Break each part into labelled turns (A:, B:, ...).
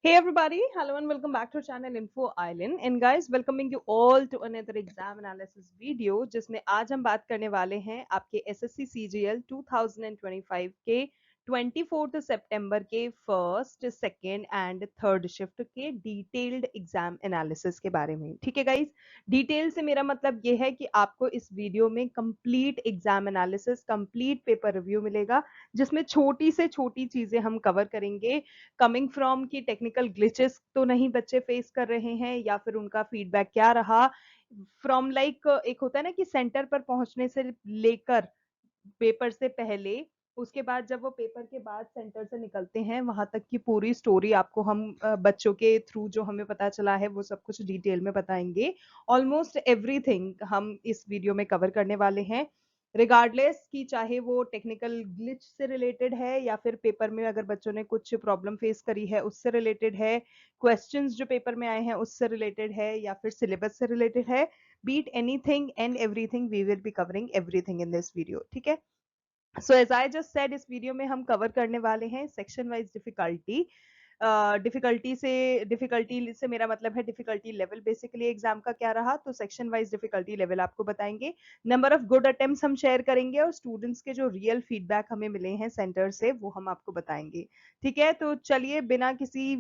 A: Hey everybody, hello and welcome back to our channel Info Island. And guys, welcoming you all to another exam analysis video जिसमें आज हम बात करने वाले हैं आपके SSC CGL 2025 के 24 सितंबर के first, second and third shift के डिटेल्ड एग्जाम एनालिसिस के बारे में। ठीक है गाइस, डिटेल से मेरा मतलब ये है कि आपको इस वीडियो में complete exam analysis, complete paper review मिलेगा, जिसमें छोटी से छोटी चीजें हम कवर करेंगे। कमिंग फ्रॉम कि टेक्निकल ग्लिचेस तो नहीं बच्चे फेस कर रहे हैं, या फिर उनका फीडबैक क्या रहा फ्रॉम लाइक एक होता है ना कि सेंटर पर पहुंचने से लेकर पेपर से पहले, उसके बाद जब वो पेपर के बाद सेंटर से निकलते हैं वहां तक की पूरी स्टोरी आपको हम बच्चों के थ्रू जो हमें पता चला है वो सब कुछ डिटेल में बताएंगे। ऑलमोस्ट एवरीथिंग हम इस वीडियो में कवर करने वाले हैं, रिगार्डलेस कि चाहे वो टेक्निकल ग्लिच से रिलेटेड है या फिर पेपर में अगर बच्चों ने कुछ प्रॉब्लम फेस करी है उससे रिलेटेड है, क्वेश्चंस जो पेपर में आए हैं उससे रिलेटेड है, या फिर सिलेबस से रिलेटेड है। Be it anything and everything, we will be covering everything in this video. ठीक है, so as I just said, इस वीडियो में हम कवर करने वाले हैं सेक्शन वाइज डिफिकल्टी। डिफिकल्टी से मेरा मतलब है डिफिकल्टी लेवल, बेसिकली एग्जाम का क्या रहा, तो सेक्शन वाइज डिफिकल्टी लेवल आपको बताएंगे। नंबर ऑफ गुड अटेम्प्ट्स हम शेयर करेंगे, और स्टूडेंट्स के जो रियल फीडबैक हमें मिले हैं सेंटर से वो हम आपको बताएंगे। ठीक है, तो चलिए बिना किसी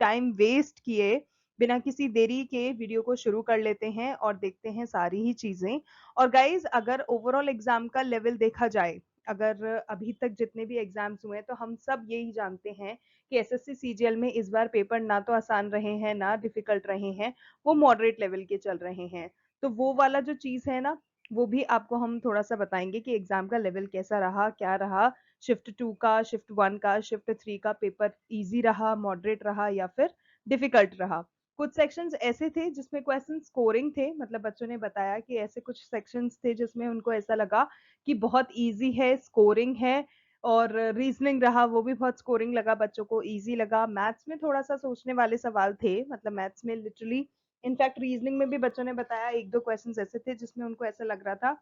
A: टाइम वेस्ट किए, बिना किसी देरी के वीडियो को शुरू कर लेते हैं और देखते हैं सारी ही चीजें। और गाइज, अगर ओवरऑल एग्जाम का लेवल देखा जाए, अगर अभी तक जितने भी एग्जाम्स हुए हैं तो हम सब यही जानते हैं कि एसएससी सीजीएल में इस बार पेपर ना तो आसान रहे हैं ना डिफिकल्ट रहे हैं, वो मॉडरेट लेवल के चल रहे हैं। तो वो वाला जो चीज है ना, वो भी आपको हम थोड़ा सा बताएंगे कि एग्जाम का लेवल कैसा रहा, क्या रहा। शिफ्ट 2 का, शिफ्ट 1 का, शिफ्ट 3 का पेपर इजी रहा, मॉडरेट रहा या फिर डिफिकल्ट रहा। कुछ सेक्शंस ऐसे थे जिसमें क्वेश्चन स्कोरिंग थे, मतलब बच्चों ने बताया कि ऐसे कुछ सेक्शंस थे जिसमें उनको ऐसा लगा कि बहुत इजी है, स्कोरिंग है। और रीजनिंग रहा, वो भी बहुत स्कोरिंग लगा बच्चों को, इजी लगा। मैथ्स में थोड़ा सा सोचने वाले सवाल थे, मतलब मैथ्स में लिटरली, इनफैक्ट रीजनिंग में भी बच्चों ने बताया एक दो क्वेश्चंस ऐसे थे जिसमें उनको ऐसा लग रहा था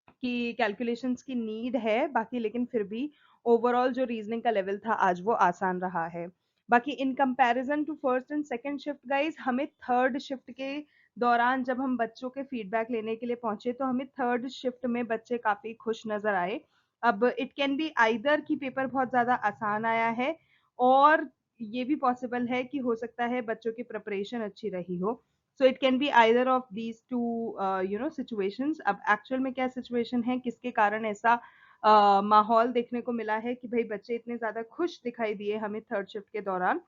A: कि कैलकुलेशंस की नीड है बाकी, लेकिन फिर भी ओवरऑल जो रीजनिंग का लेवल था आज वो आसान रहा है। बाकी in comparison to first and second shift guys, हमें थर्ड शिफ्ट के दौरान जब हम बच्चों के फीडबैक लेने के लिए पहुंचे तो हमें थर्ड शिफ्ट में बच्चे काफी खुश नजर आए। अब इट कैन बी आइदर कि पेपर बहुत ज्यादा आसान आया है, और ये भी पॉसिबल है कि हो सकता है बच्चों की प्रिपरेशन अच्छी रही हो। So it can be either of these two situations. अब एक्चुअल में क्या सिचुएशन है, किसके कारण ऐसा माहौल देखने को मिला है कि भाई बच्चे इतने ज्यादा खुश दिखाई दिए हमें थर्ड शिफ्ट के दौरान,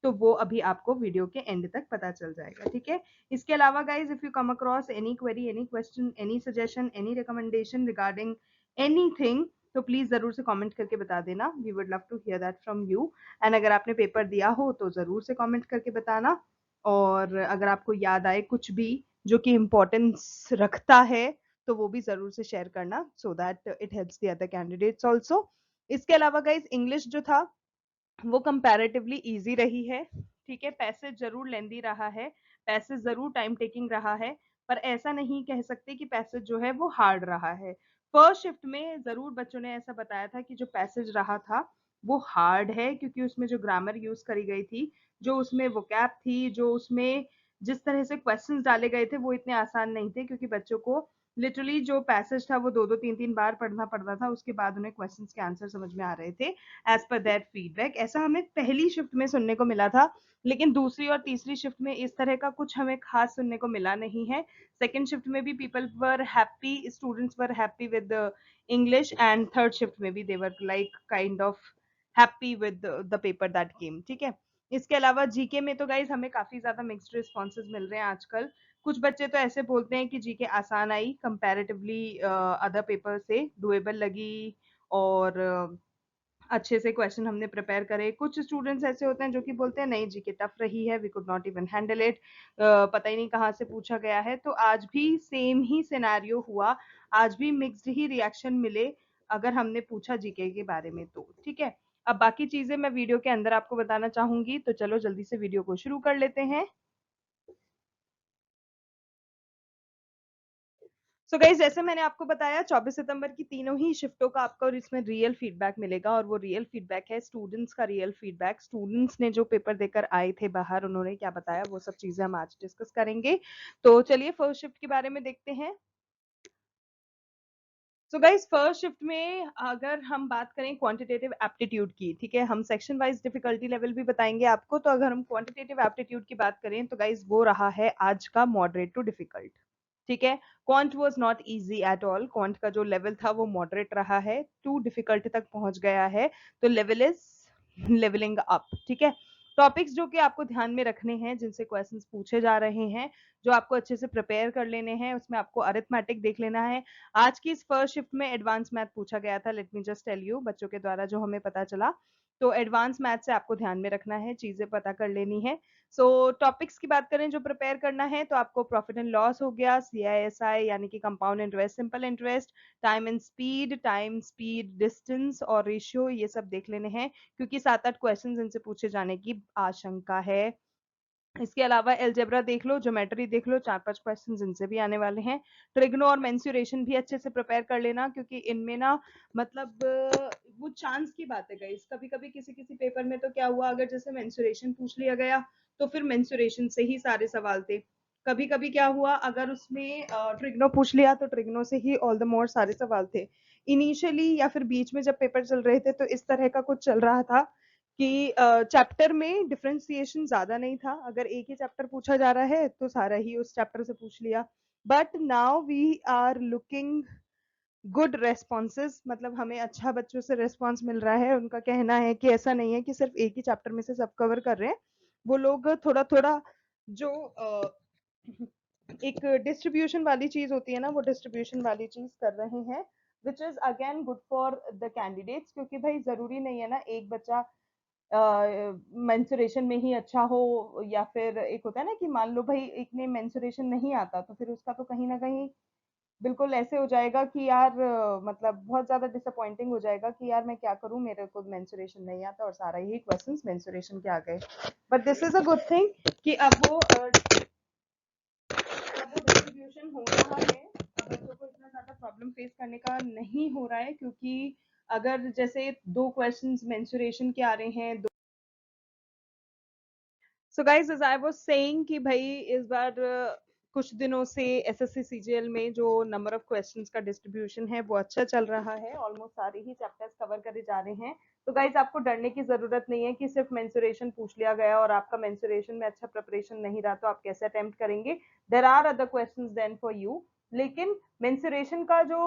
A: तो वो अभी आपको वीडियो के एंड तक पता चल जाएगा। ठीक है, इसके अलावा guys, if you come across any query, any question, any suggestion, any recommendation regarding anything, तो प्लीज जरूर से कमेंट करके बता देना। We would love to hear that from you. And अगर आपने पेपर दिया हो तो जरूर से कमेंट करके बताना। और अगर आपको याद आए कुछ भी जो कि इम्पोर्टेंस रखता है तो वो भी जरूर से शेयर करना, सो that it helps the other candidates also. इसके अलावा गाइज, इंग्लिश जो था वो कंपैरेटिवली इजी रही है। ठीक है, पैसेज जरूर लेंदी रहा है, पैसेज जरूर टाइम टेकिंग रहा है, पर ऐसा नहीं कह सकते कि पैसेज जो है वो हार्ड रहा है। फर्स्ट शिफ्ट में जरूर बच्चों ने ऐसा बताया था कि जो पैसेज रहा था वो हार्ड है, क्योंकि उसमें जो ग्रामर यूज करी गई थी, जो उसमें वोकैब थी, जो उसमें जिस तरह से क्वेश्चंस डाले गए थे वो इतने आसान नहीं थे, क्योंकि बच्चों को लिटरली जो पैसेज था वो दो दो तीन तीन बार पढ़ना पड़ता था, उसके बाद उन्हें क्वेश्चंस के आंसर समझ में आ रहे थे एज पर दैट फीडबैक। ऐसा हमें पहली शिफ्ट में सुनने को मिला था, लेकिन दूसरी और तीसरी शिफ्ट में इस तरह का कुछ हमें खास सुनने को मिला नहीं है। सेकेंड शिफ्ट में भी people were happy, students were happy with English, and third shift में भी they were like kind of happy with the paper that came. ठीक है, इसके अलावा जीके में तो गाइज हमें काफी ज्यादा मिक्स्ड रिस्पॉन्सेज मिल रहे हैं आजकल। कुछ बच्चे तो ऐसे बोलते हैं कि जीके आसान आई कंपैरेटिवली अदर पेपर से, डुएबल लगी, और अच्छे से क्वेश्चन हमने प्रिपेयर करे। कुछ स्टूडेंट्स ऐसे होते हैं जो कि बोलते हैं नहीं जीके टफ रही है, we could not even handle it, पता ही नहीं कहाँ से पूछा गया है। तो आज भी सेम ही सिनेरियो हुआ, आज भी मिक्स्ड ही रिएक्शन मिले अगर हमने पूछा जीके के बारे में तो। ठीक है, अब बाकी चीजें मैं वीडियो के अंदर आपको बताना चाहूंगी, तो चलो जल्दी से वीडियो को शुरू कर लेते हैं। सो गाइज जैसे मैंने आपको बताया 24 सितंबर की तीनों ही शिफ्टों का आपको इसमें रियल फीडबैक मिलेगा और वो रियल फीडबैक है स्टूडेंट्स का रियल फीडबैक। स्टूडेंट्स ने जो पेपर देकर आए थे बाहर, उन्होंने क्या बताया, वो सब चीजें हम आज डिस्कस करेंगे। तो चलिए फर्स्ट शिफ्ट के बारे में देखते हैं। सो गाइज फर्स्ट शिफ्ट में अगर हम बात करें क्वांटिटेटिव एप्टीट्यूड की, ठीक है, हम सेक्शन वाइज डिफिकल्टी लेवल भी बताएंगे आपको। तो अगर हम क्वांटिटेटिव एप्टीट्यूड की बात करें तो गाइज वो रहा है आज का मॉडरेट टू डिफिकल्ट। ठीक है, quant was not easy at all. Quant का जो लेवल था वो मॉडरेट रहा है, टू डिफिकल्ट तक पहुंच गया है। तो लेवल इज लेवलिंग अप। ठीक है, टॉपिक्स जो कि आपको ध्यान में रखने हैं, जिनसे क्वेश्चंस पूछे जा रहे हैं, जो आपको अच्छे से प्रिपेयर कर लेने हैं, उसमें आपको अरिथमेटिक देख लेना है। आज की इस फर्स्ट शिफ्ट में एडवांस मैथ पूछा गया था। Let me just tell you, बच्चों के द्वारा जो हमें पता चला। तो एडवांस मैथ से आपको ध्यान में रखना है, चीजें पता कर लेनी है। सो टॉपिक्स की बात करें जो प्रिपेयर करना है, तो आपको प्रॉफिट एंड लॉस हो गया, सीआईएसआई यानी कि compound interest, simple interest, time speed distance और रेशियो, ये सब देख लेने हैं क्योंकि 7-8 क्वेश्चन इनसे पूछे जाने की आशंका है। इसके अलावा एलजेब्रा देख लो, ज्योमेट्री देख लो, 4-5 क्वेश्चन इनसे भी आने वाले हैं। ट्रिग्नो और मेंसुरेशन भी अच्छे से प्रिपेयर कर लेना क्योंकि इनमें ना मतलब वो चांस की बात है गाइस। कभी कभी किसी किसी पेपर में तो क्या हुआ, अगर जैसे मेंसुरेशन पूछ लिया गया तो फिर मेंसुरेशन से ही सारे सवाल थे। कभी कभी क्या हुआ, अगर उसमें ट्रिग्नो पूछ लिया तो ट्रिग्नो से ही ऑल द मोर सारे सवाल थे। इनिशियली या फिर बीच में जब पेपर चल रहे थे तो इस तरह का कुछ चल रहा था कि चैप्टर में डिफरेंशिएशन ज्यादा नहीं था। अगर एक ही चैप्टर पूछा जा रहा है तो सारा ही उस चैप्टर से पूछ लिया। But now we are looking good responses, मतलब हमें अच्छा बच्चों से रेस्पॉन्स मिल रहा है। उनका कहना है कि ऐसा नहीं है कि सिर्फ एक ही चैप्टर में से सब कवर कर रहे हैं, वो लोग थोड़ा थोड़ा जो एक डिस्ट्रीब्यूशन वाली चीज होती है ना, वो डिस्ट्रीब्यूशन वाली चीज कर रहे हैं, which is again good for the candidates. क्योंकि भाई जरूरी नहीं है ना एक बच्चा मेंसुरेशन में ही अच्छा हो, या फिर एक होता है ना कि मान लो भाई एक ने मेंसुरेशन नहीं आता तो फिर उसका तो कहीं ना कहीं बिल्कुल ऐसे हो जाएगा कि यार मतलब बहुत ज्यादा डिसअपॉइंटिंग हो जाएगा कि यार मैं क्या करूं, मेरे को मेंसुरेशन नहीं आता और सारा ही क्वेश्चंस मेंसुरेशन के आ गए। But this is a good thing कि अब वो डिस्ट्रीब्यूशन हो रहा है, अब बच्चों को इतना ज्यादा प्रॉब्लम फेस करने का नहीं हो रहा है। क्योंकि अगर जैसे 2 क्वेश्चंस मेंसुरेशन के आ रहे हैं, so guys as I was saying कि भाई इस बार कुछ दिनों से एसएससी सीजीएल में जो नंबर ऑफ क्वेश्चंस का डिस्ट्रीब्यूशन है वो अच्छा चल रहा है। ऑलमोस्ट सारे ही चैप्टर्स कवर करे जा रहे हैं। तो गाइज आपको डरने की जरूरत नहीं है कि सिर्फ मेंसुरेशन पूछ लिया गया और आपका मेंसुरेशन में अच्छा प्रिपरेशन नहीं रहा तो आप कैसे अटेम्प्ट करेंगे। There are other questions then for you. लेकिन मेंसुरेशन का जो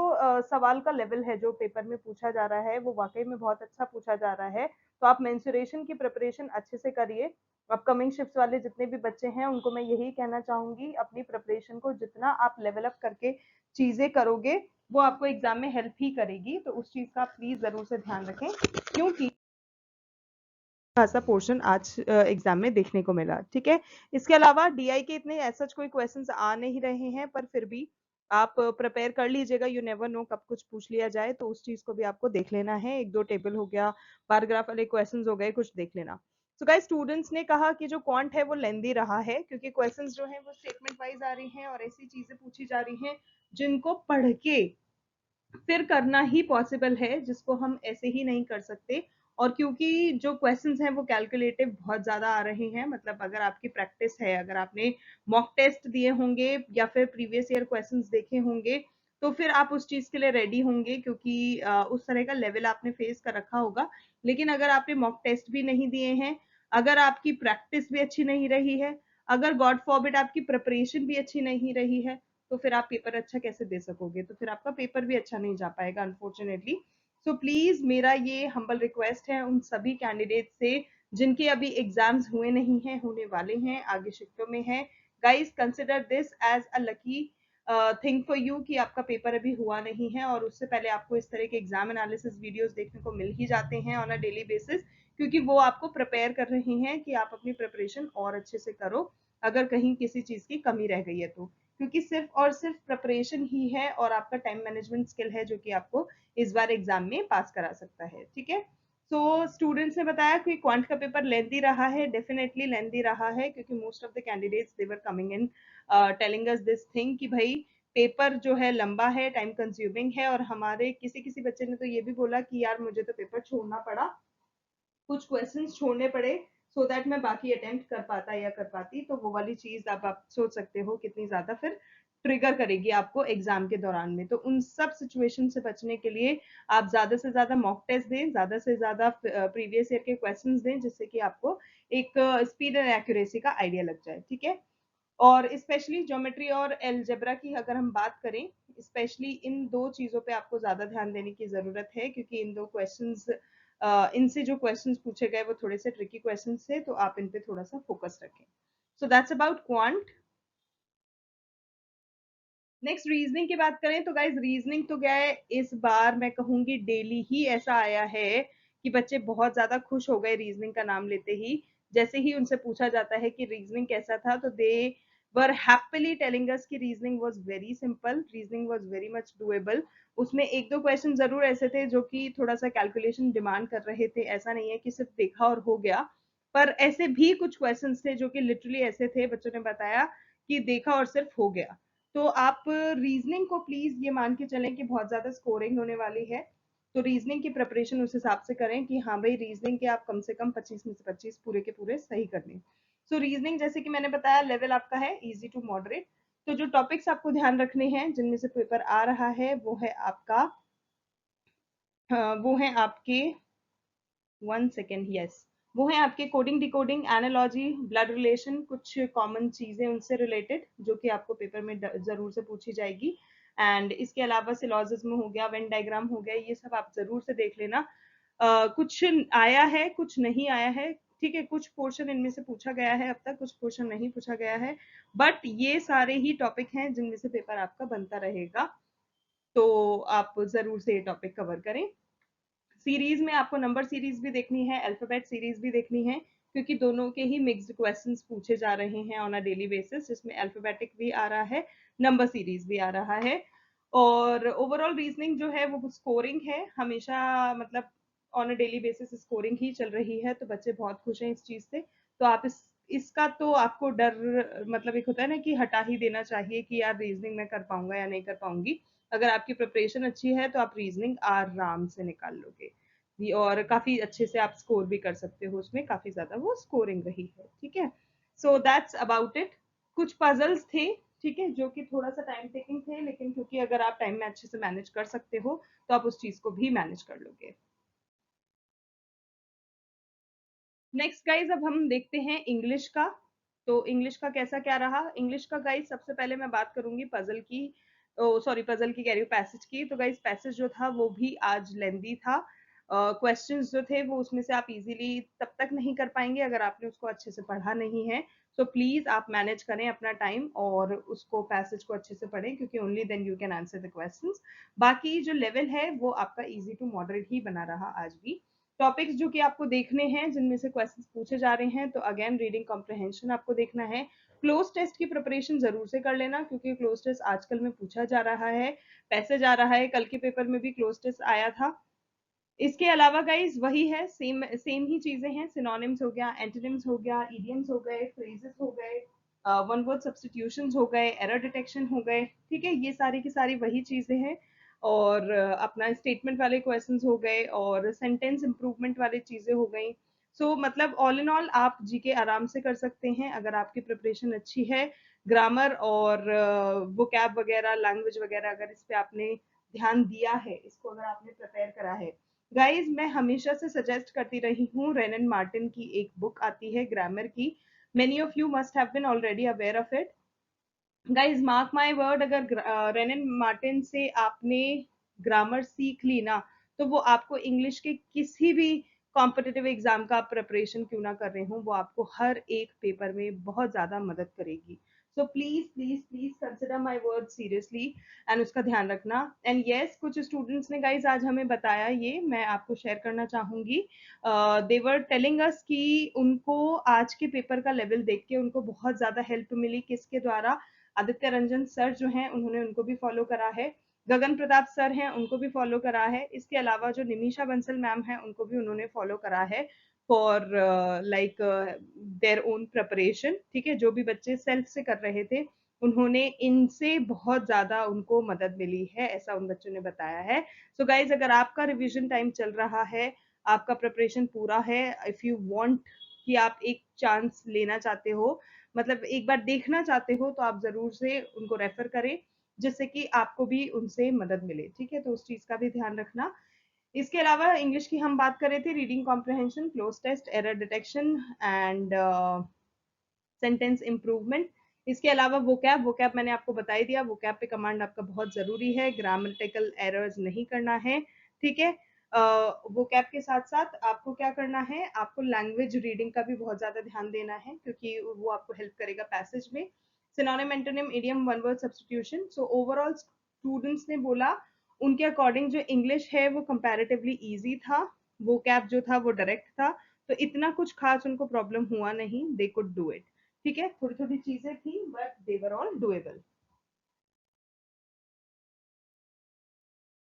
A: सवाल का लेवल है जो पेपर में पूछा जा रहा है वो वाकई में बहुत अच्छा पूछा जा रहा है। तो आप मेंसुरेशन की प्रिपरेशन अच्छे से करिए। अपकमिंग शिफ्ट वाले जितने भी बच्चे हैं उनको मैं यही कहना चाहूंगी, अपनी प्रिपरेशन को जितना आप लेवल अप करके चीजें करोगे वो आपको एग्जाम में हेल्प ही करेगी। तो उस चीज का प्लीज जरूर से ध्यान रखें क्योंकि खासा पोर्शन आज एग्जाम में देखने को मिला। ठीक है, इसके अलावा डीआई के इतने ऐसा कोई क्वेश्चंस आ नहीं रहे हैं, पर फिर भी आप प्रिपेयर कर लीजिएगा। यू नेवर नो कब कुछ पूछ लिया जाए, तो उस चीज को भी आपको देख लेना है। 1-2 टेबल हो गया, पैराग्राफ वाले क्वेश्चंस हो गए, कुछ देख लेना। सो गाइस स्टूडेंट्स ने कहा कि जो क्वांट है वो लेंदी रहा है क्योंकि क्वेश्चंस जो हैं वो स्टेटमेंट वाइज आ रही हैं और ऐसी चीजें पूछी जा रही हैं जिनको पढ़ के फिर करना ही पॉसिबल है, जिसको हम ऐसे ही नहीं कर सकते। और क्योंकि जो क्वेश्चंस हैं वो कैलकुलेटिव बहुत ज्यादा आ रहे हैं, मतलब अगर आपकी प्रैक्टिस है, अगर आपने मॉक टेस्ट दिए होंगे या फिर प्रीवियस ईयर क्वेश्चंस देखे होंगे तो फिर आप उस चीज के लिए रेडी होंगे क्योंकि उस तरह का लेवल आपने फेस कर रखा होगा। लेकिन अगर आपने मॉक टेस्ट भी नहीं दिए हैं, अगर आपकी प्रैक्टिस भी अच्छी नहीं रही है, अगर गॉड फॉरबिड आपकी प्रिपरेशन भी अच्छी नहीं रही है, तो फिर आप पेपर अच्छा कैसे दे सकोगे, तो फिर आपका पेपर भी अच्छा नहीं जा पाएगा अनफॉर्चुनेटली। सो प्लीज मेरा ये हम्बल रिक्वेस्ट है उन सभी कैंडिडेट से जिनके अभी एग्जाम्स हुए नहीं हैं, होने वाले हैं, आगे शिफ्टों में है। Guys consider this as a lucky thing for you कि आपका पेपर अभी हुआ नहीं है और उससे पहले आपको इस तरह के एग्जाम एनालिसिस वीडियोस देखने को मिल ही जाते हैं ऑन अ डेली बेसिस, क्योंकि वो आपको प्रिपेयर कर रहे हैं कि आप अपनी प्रिपरेशन और अच्छे से करो अगर कहीं किसी चीज की कमी रह गई है तो। क्योंकि सिर्फ और सिर्फ प्रिपरेशन ही है और आपका टाइम मैनेजमेंट स्किल है जो कि आपको इस बार एग्जाम में पास करा सकता है। ठीक है, सो स्टूडेंट्स ने बताया कि क्वांट का पेपर लेंदी रहा है, डेफिनेटली लेंदी रहा है क्योंकि most of the candidates they were coming in telling us this thing कि भाई पेपर जो है लंबा है, टाइम कंज्यूमिंग है, और हमारे किसी किसी बच्चे ने तो ये भी बोला कि यार मुझे तो पेपर छोड़ना पड़ा, कुछ क्वेश्चंस छोड़ने पड़े सो दैट मैं बाकी अटेम्प्ट कर पाता या कर पाती। तो वो वाली चीज आप सोच सकते हो कितनी ज्यादा फिर ट्रिगर करेगी आपको एग्जाम के दौरान में। तो उन सब सिचुएशन से बचने के लिए आप ज्यादा से ज्यादा मॉक टेस्ट दें, ज्यादा से ज्यादा प्रीवियस ईयर के क्वेश्चंस दें, जिससे कि आपको एक स्पीड एंड एक्यूरेसी का आइडिया लग जाए, ठीक है। और स्पेशली ज्योमेट्री और एलजेब्रा की अगर हम बात करें, स्पेशली इन दो चीजों पे आपको ज्यादा ध्यान देने की जरूरत है, क्योंकि इन दो क्वेश्चंस इनसे जो क्वेश्चंस पूछे गए वो थोड़े से ट्रिकी क्वेश्चंस थे, तो आप इन पे थोड़ा सा फोकस रखें। सो that's about quant. Next reasoning की बात करें तो गाइज रीजनिंग तो क्या है, इस बार मैं कहूंगी डेली ही ऐसा आया है कि बच्चे बहुत ज्यादा खुश हो गए रीजनिंग का नाम लेते ही। जैसे ही उनसे पूछा जाता है कि रीजनिंग कैसा था, तो दे वर हैप्पीली टेलिंग अस कि reasoning was very simple, reasoning was very much doable. उसमें एक दो क्वेश्चन जरूर ऐसे थे जो कि थोड़ा सा कैलकुलेशन डिमांड कर रहे थे, ऐसा नहीं है कि सिर्फ देखा और हो गया। पर ऐसे भी कुछ क्वेश्चन थे जो कि लिटरली ऐसे थे, बच्चों ने बताया कि देखा और सिर्फ हो गया। तो आप रीजनिंग को प्लीज ये मान के चलें कि बहुत ज्यादा स्कोरिंग होने वाली है, तो रीजनिंग की प्रिपरेशन उस हिसाब से करें कि हाँ भाई रीजनिंग के आप कम से कम 25 में से 25 पूरे के पूरे सही कर लें। सो रीजनिंग जैसे कि मैंने बताया लेवल आपका है इजी टू मॉडरेट। तो जो टॉपिक्स आपको ध्यान रखने हैं जिनमें से पेपर आ रहा है वो है आपका वो है आपके 1 सेकेंड, यस, वो है आपके coding decoding analogy blood relation, कुछ कॉमन चीजें उनसे रिलेटेड जो कि आपको पेपर में जरूर से पूछी जाएगी। एंड इसके अलावा सिलॉजिज्म हो गया, वेन डायग्राम हो गया, ये सब आप जरूर से देख लेना। कुछ आया है कुछ नहीं आया है, ठीक है, कुछ पोर्शन इनमें से पूछा गया है, अब तक कुछ पोर्शन नहीं पूछा गया है, बट ये सारे ही टॉपिक हैं जिनमें से पेपर आपका बनता रहेगा। तो आप जरूर से ये टॉपिक कवर करें। सीरीज में आपको नंबर सीरीज भी देखनी है, अल्फाबेट सीरीज भी देखनी है, क्योंकि दोनों के ही मिक्स्ड क्वेश्चंस पूछे जा रहे हैं ऑन अ डेली बेसिस, जिसमें अल्फाबेटिक भी आ रहा है, नंबर सीरीज भी आ रहा है। और ओवरऑल रीजनिंग जो है वो स्कोरिंग है हमेशा, मतलब on a daily basis scoring ही चल रही है, तो बच्चे बहुत खुश हैं इस चीज से। तो आप इसका तो आपको डर, मतलब एक होता है ना कि हटा ही देना चाहिए कि यार रीजनिंग मैं कर पाऊंगा या नहीं कर पाऊंगी। अगर आपकी प्रिपरेशन अच्छी है तो आप रीजनिंग आराम से निकाल लोगे, और काफी अच्छे से आप स्कोर भी कर सकते हो, उसमें काफी ज्यादा वो स्कोरिंग रही है, ठीक है। सो दैट्स अबाउट इट। कुछ पजल्स थे, ठीक है, जो कि थोड़ा सा टाइम टेकिंग थे, लेकिन क्योंकि अगर आप टाइम में अच्छे से मैनेज कर सकते हो तो आप उस चीज को भी मैनेज कर लोगे। नेक्स्ट गाइज अब हम देखते हैं इंग्लिश का। तो इंग्लिश का कैसा क्या रहा, इंग्लिश का गाइज सबसे पहले मैं बात करूंगी पजल की, सॉरी पजल की कह रही हूँ, पैसेज की। तो गाइज पैसेज जो था वो भी आज लेंदी था, क्वेश्चंस जो थे वो उसमें से आप इजीली तब तक नहीं कर पाएंगे अगर आपने उसको अच्छे से पढ़ा नहीं है। सो प्लीज आप मैनेज करें अपना टाइम और उसको पैसेज को अच्छे से पढ़ें, क्योंकि only then you can answer the questions. बाकी जो लेवल है वो आपका इजी टू मॉडरेट ही बना रहा आज भी। टॉपिक्स जो कि आपको देखने हैं जिनमें से क्वेश्चंस पूछे जा रहे हैं, तो अगेन रीडिंग कॉम्प्रिहेंशन आपको देखना है। क्लोज टेस्ट की प्रिपरेशन जरूर से कर लेना, क्योंकि क्लोज टेस्ट आजकल में पूछा जा रहा है, पैसेज आ रहा है, कल के पेपर में भी क्लोज टेस्ट आया था। इसके अलावा गाइज वही है, सेम सेम ही चीजें हैं, सिनोनिम्स हो गया, एंटोनिम्स हो गया, इडियम्स हो गए, फ्रेजेस हो गए, वन वर्ड सब्स्टिट्यूशंस हो गए, एरर डिटेक्शन हो गए, ठीक है, ये सारी की सारी वही चीजें हैं। और अपना स्टेटमेंट वाले क्वेश्चंस हो गए और सेंटेंस इंप्रूवमेंट वाली चीजें हो गई। सो मतलब ऑल इन ऑल आप जीके आराम से कर सकते हैं अगर आपकी प्रिपरेशन अच्छी है। ग्रामर और वोकैब वगैरह, लैंग्वेज वगैरह, अगर इस पे आपने ध्यान दिया है, इसको अगर आपने प्रिपेयर करा है। गाइज मैं हमेशा से सजेस्ट करती रही हूँ, रेनन मार्टिन की एक बुक आती है ग्रामर की, many of you must have been already aware of it. Guys mark my word, अगर रेनन मार्टिन से आपने ग्रामर सीख ली ना, तो वो आपको इंग्लिश के किसी भी कॉम्पिटिटिव एग्जाम का प्रिपरेशन क्यों ना कर रहे हो, वो आपको हर एक पेपर में बहुत ज्यादा मदद करेगी। So please please please consider my word seriously and उसका ध्यान रखना। एंड यस, कुछ स्टूडेंट्स ने गाइज आज हमें बताया, ये मैं आपको शेयर करना चाहूंगी, देवर टेलिंग अस कि उनको आज के पेपर का लेवल देख के उनको बहुत ज्यादा हेल्प मिली, किसके द्वारा, आदित्य रंजन सर जो हैं उन्होंने उनको भी फॉलो करा है, गगन प्रताप सर हैं उनको भी फॉलो करा है, इसके अलावा जो निमिषा बंसल मैम है उनको भी उन्होंने फॉलो करा है for like their own preparation, ठीक है, जो भी बच्चे सेल्फ से कर रहे थे उन्होंने इनसे बहुत ज़्यादा उनको मदद मिली है, ऐसा उन बच्चों ने बताया है। सो गाइज़, अगर आपका रिविज़न टाइम चल रहा है, आपका प्रिपरेशन पूरा है, इफ़ यू वांट कि आप एक चांस लेना चाहते हो, मतलब एक बार देखना चाहते हो, तो आप ज़रूर से उनको रेफ़र करें, जिससे कि आपको भी उनसे मदद मिले, ठीक है? तो उस चीज़ का भी ध्यान रखना। इसके अलावा इंग्लिश की हम बात कर रहे थे, reading comprehension, cloze test, error detection and sentence improvement. इसके अलावा वोकैब मैंने आपको बता ही दिया, वोकैब पे कमांड आपका बहुत ज़रूरी है, ग्रामेटिकल एरर्स नहीं करना है, ठीक है? वोकैब के साथ-साथ आपको क्या करना है, आपको लैंग्वेज रीडिंग का भी बहुत ज़्यादा ध्यान देना है, क्योंकि वो आपको हेल्प करेगा पैसेज में। Synonym, antonym, idiom, one word substitution. So overall students ने बोला, उनके अकॉर्डिंग जो इंग्लिश है वो कंपैरेटिवली ईज़ी था, वोकैब जो था वो डायरेक्ट था, तो इतना कुछ खास उनको प्रॉब्लम हुआ नहीं, दे कुड डू इट। ठीक है, थोड़ी थोड़ी चीजें थी, but they were all doable.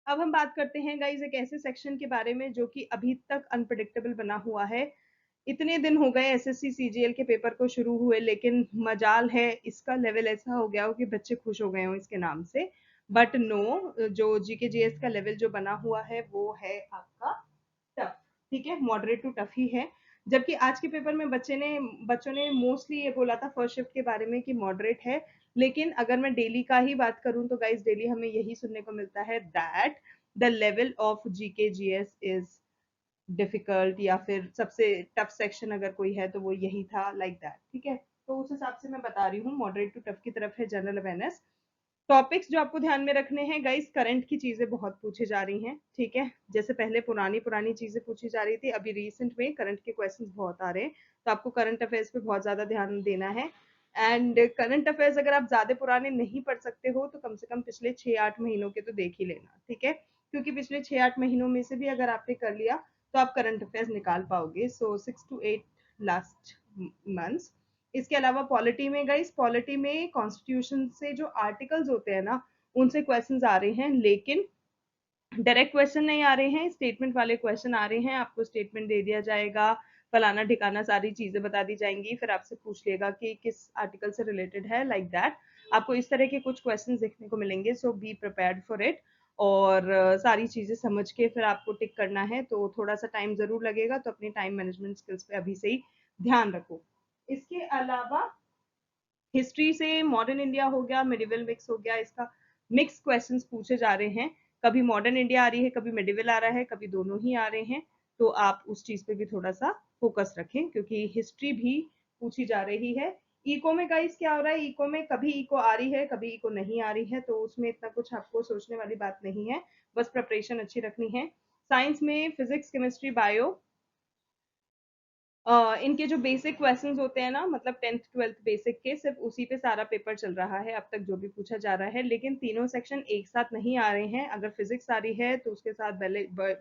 A: अब हम बात करते हैं गाइज एक ऐसे सेक्शन के बारे में जो कि अभी तक अनप्रडिक्टेबल बना हुआ है। इतने दिन हो गए एसएससी सीजीएल के पेपर को शुरू हुए, लेकिन मजाल है इसका लेवल ऐसा हो गया हो कि बच्चे खुश हो गए हो इसके नाम से, बट नो, जो जीके जीएस का लेवल जो बना हुआ है वो है आपका टफ। ठीक है, मॉडरेट टू टफ ही है। जबकि आज के पेपर में बच्चों ने मोस्टली ये बोला था फर्स्ट शिफ्ट के बारे में कि मॉडरेट है, लेकिन अगर मैं डेली का ही बात करूं तो गाइस डेली हमें यही सुनने को मिलता है that the level of GK GS is difficult, या फिर सबसे टफ सेक्शन अगर कोई है तो वो यही था, लाइक दैट। ठीक है, तो उस हिसाब से मैं बता रही हूँ मॉडरेट टू टफ की तरफ है जनरल अवेयरनेस। टॉपिक्स जो आपको ध्यान में रखने हैं गाइस, करंट की चीजें बहुत पूछी जा रही हैं, ठीक है? जैसे पहले पुरानी पुरानी चीजें पूछी जा रही थी, अभी रिसेंट में करंट के क्वेश्चंस बहुत आ रहे हैं, तो आपको करंट अफेयर्स पे बहुत ज्यादा ध्यान देना है। एंड करंट अफेयर्स अगर आप ज्यादा पुराने नहीं पढ़ सकते हो तो कम से कम पिछले 6-8 महीनों के तो देख ही लेना, ठीक है? क्योंकि पिछले 6-8 महीनों में से भी अगर आपने कर लिया तो आप करंट अफेयर्स निकाल पाओगे। सो 6 to 8 लास्ट मंथ्स। इसके अलावा पॉलिटी में गाइस, पॉलिटी में कॉन्स्टिट्यूशन से जो आर्टिकल्स होते हैं ना, उनसे क्वेश्चंस आ रहे हैं, लेकिन डायरेक्ट क्वेश्चन नहीं आ रहे हैं, स्टेटमेंट वाले क्वेश्चन आ रहे हैं। आपको स्टेटमेंट दे दिया जाएगा, फलाना ठिकाना सारी चीजें बता दी जाएंगी, फिर आपसे पूछ लेगा कि किस आर्टिकल से रिलेटेड है, लाइक दैट। आपको इस तरह के कुछ क्वेश्चन देखने को मिलेंगे, सो बी प्रिपेयर्ड फॉर इट। और सारी चीजें समझ के फिर आपको टिक करना है, तो थोड़ा सा टाइम जरूर लगेगा, तो अपनी टाइम मैनेजमेंट स्किल्स पे अभी से ही ध्यान रखो। इसके अलावा हिस्ट्री से मॉडर्न इंडिया हो गया, मिडिवल मिक्स हो गया, इसका मिक्स क्वेश्चंस पूछे जा रहे हैं। कभी मॉडर्न इंडिया आ रही है, कभी मिडिवल आ रहा है, कभी दोनों ही आ रहे हैं, तो आप उस चीज पे भी थोड़ा सा फोकस रखें, क्योंकि हिस्ट्री भी पूछी जा रही है। इको में गाइस क्या हो रहा है, इको में कभी इको आ रही है, कभी इको नहीं आ रही है, तो उसमें इतना कुछ आपको सोचने वाली बात नहीं है, बस प्रिपरेशन अच्छी रखनी है। साइंस में फिजिक्स, केमिस्ट्री, बायो, इनके जो बेसिक क्वेश्चंस होते हैं ना, मतलब 10th 12th बेसिक के, सिर्फ उसी पे सारा पेपर चल रहा है अब तक जो भी पूछा जा रहा है, लेकिन तीनों सेक्शन एक साथ नहीं आ रहे हैं। अगर फिजिक्स आ रही है तो उसके साथ